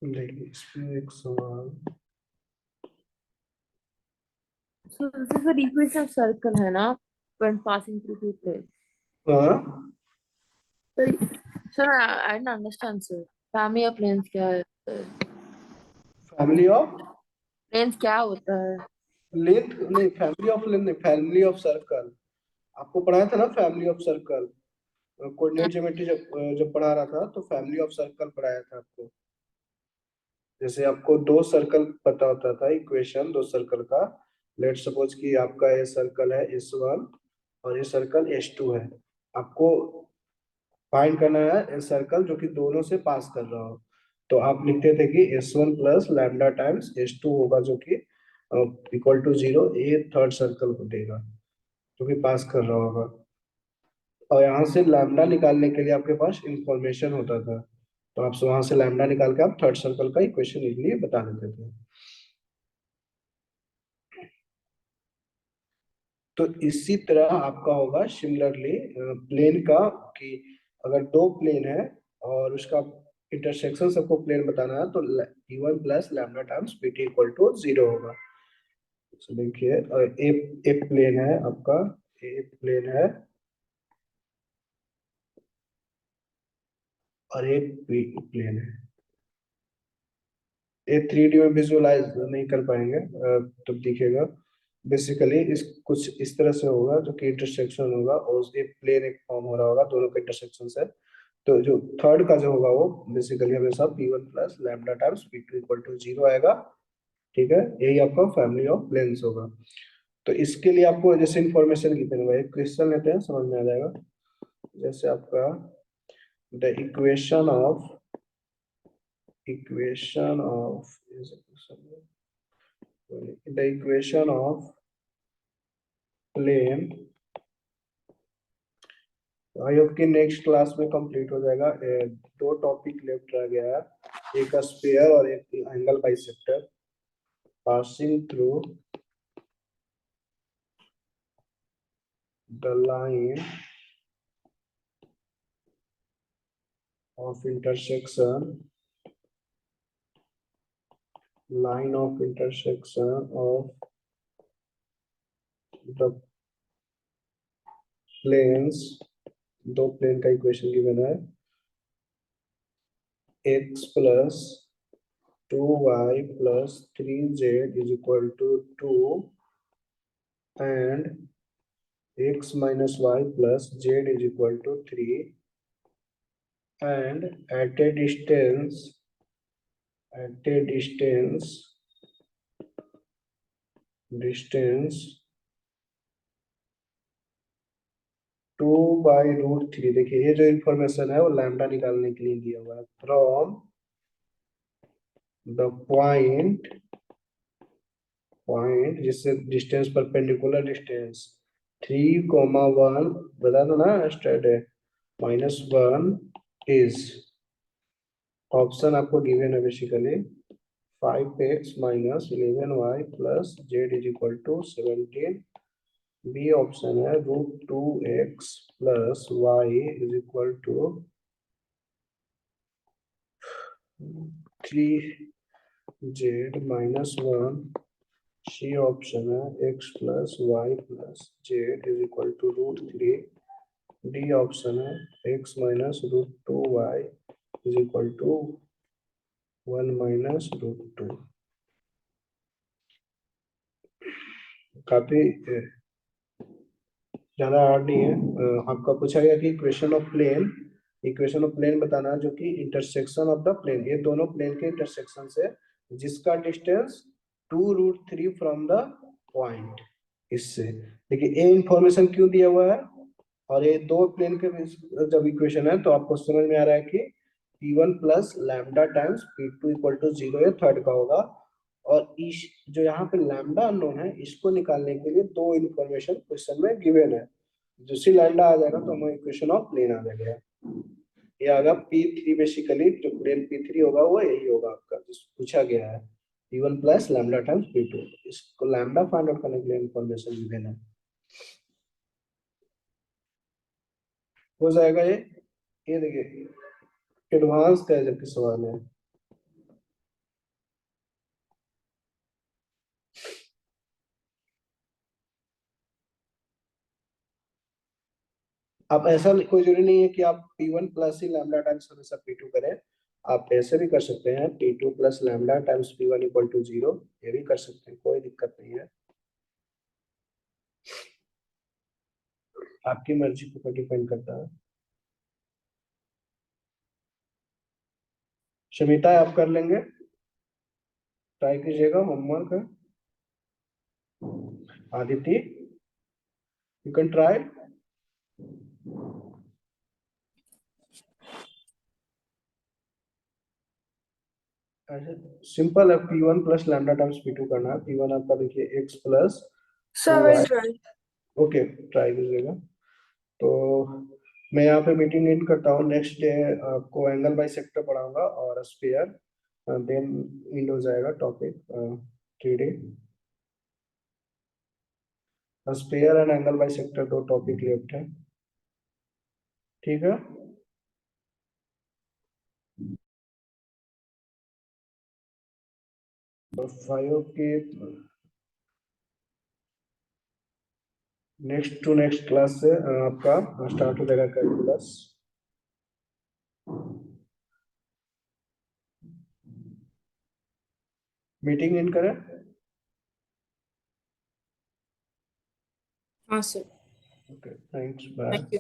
देखिए इसमें एक सवाल, So this is the equation of circle है ना, when passing through two planes. हाँ So, sir, I didn't understand, sir. Family of planes क्या है? फैमिली ऑफ Planes क्या होता है? लेंथ नहीं, फैमिली ऑफ लेंथ नहीं, फैमिली ऑफ सर्कल। आपको पढ़ाया था ना family of circle, coordinate geometry जब जब पढ़ा रहा था तो फैमिली ऑफ सर्कल पढ़ाया था आपको। जैसे आपको दो सर्कल पता होता था, इक्वेशन दो सर्कल का। लेट सपोज कि आपका ये सर्कल है S1 और ये सर्कल S2 है। आपको फाइंड करना है सर्कल जो कि दोनों से पास कर रहा हो। तो आप लिखते थे कि S1 plus lambda times S2 होगा, जो कि इक्वल टू 0। ये थर्ड सर्कल को देगा जो कि पास कर रहा होगा। और यहाँ से लैम्डा निकालने के लिए आपके पास इंफॉर्मेशन होता था, तो आप वहां से लैम्डा निकाल के आप थर्ड सर्कल का इक्वेशन इजीली बता देते थे। तो इसी तरह आपका होगा सिमिलरली प्लेन का, कि अगर दो प्लेन है और उसका इंटरसेक्शन सबको प्लेन बताना है, तो P1 plus lambda times Pt equal to 0 होगा। तो देखिए एक प्लेन है आपका, एक प्लेन है और एक प्लेन है। ये 3D में विजुअलाइज नहीं कर पाएंगे, तब दिखेगा। बेसिकली इस कुछ इस तरह से होगा, जो कि इंटरसेक्शन होगा और एक प्लेन एक फॉर्म हो रहा होगा दोनों के इंटरसेक्शन से। तो जो थर्ड का जो होगा वो बेसिकली हमेशा P1 plus lambda times P2 equal to 0 आएगा। ठीक है, यही आपका फैमिली ऑफ प्लेन्स होगा। तो इसके लिए आपको जैसे इंफॉर्मेशन गिवन हुआ है, एक क्वेश्चन लेते हैं, समझ में आ जाएगा। जैसे आपका the equation of the equation of plane, I hope कि नेक्स्ट क्लास में कंप्लीट हो जाएगा। दो टॉपिक लेफ्ट रह गया है, एक स्फीयर और एक angle bisector. Passing through the line of intersection of the planes, दो प्लेन का इक्वेशन गिवन है, x plus 2y plus 3z is equal to 2 and x minus y plus z is equal to 3, and at a distance 2 by root 3। देखिए ये जो information है वो lambda निकालने के लिए दिया हुआ है। फ्रॉम द पॉइंट जिससे डिस्टेंस परपेंडिकुलर डिस्टेंस 3,1 बता दो ना स्टार्ट है -1 इज, ऑप्शन आपको गिवन है basically 5x minus 11y plus z is equal to 17। B option है √2x plus y is equal to 3z minus 1। C option है x plus y plus z is equal to √3। D option है x minus √2y is equal to 1 minus √2। काफी ज्यादा hard नहीं है। आपका पूछा गया कि इक्वेशन ऑफ प्लेन बताना जो कि इंटरसेक्शन ऑफ द प्लेन, ये दोनों प्लेन के इंटरसेक्शन से जिसका डिस्टेंस 2√3 फ्रॉम द पॉइंट, इससे देखिए ये इंफॉर्मेशन क्यों दिया हुआ है। और ये दो प्लेन के जब इक्वेशन है तो आपको समझ में आ रहा है कि P1 plus lambda times P2 equal to 0 ये थर्ड का होगा। और इस जो यहाँ पे लैम्डा अननोन है इसको निकालने के लिए दो इन्फॉर्मेशन क्वेश्चन में गिवन है। दूसरी लैम्डा आ जाएगा तो हमें इक्वेशन ऑफ प्लेन आ जाएगा। ये आएगा P3, बेसिकली जो प्लेन P3 होगा वो यही होगा आपका जिसको पूछा गया है P1 plus lambda times P2। इसको लैम्डा फाइंड आउट करने के लिए इन्फॉर्मेशन गिवन है, हो जाएगा ये देखिए एडवांस का जबकि सवाल है। आप ऐसा कोई जरूरी नहीं है कि आप P1 प्लस ही लैम्डा टाइम्स हमेशा P2 करें, आप ऐसे भी कर सकते हैं P2 plus lambda times P1 equal to 0, ये भी कर सकते हैं, कोई दिक्कत नहीं है, आपकी मर्जी के ऊपर डिपेंड करता है। शमिता आप कर लेंगे, ट्राई कीजिएगा homework. Aditya you can try. Simple है, P1 plus lambda times P2 करना है। P1 आपका देखिए x plus Sir, will try. Okay try कीजिएगा। तो मैं यहाँ पे मीटिंग एंड करता हूँ। नेक्स्ट डे आपको एंगल बाई सेक्टर पढ़ाऊंगा और स्फीयर, देन एंड हो जाएगा topic 3D। Sphere and angle by sector दो टॉपिक लेफ्ट है, ठीक है। तो 5 के नेक्स्ट क्लास से आपका स्टार्ट हो जाएगा कैलकुलस। मीटिंग एंड करें। हाँ sir. Okay thanks, bye. Thank you.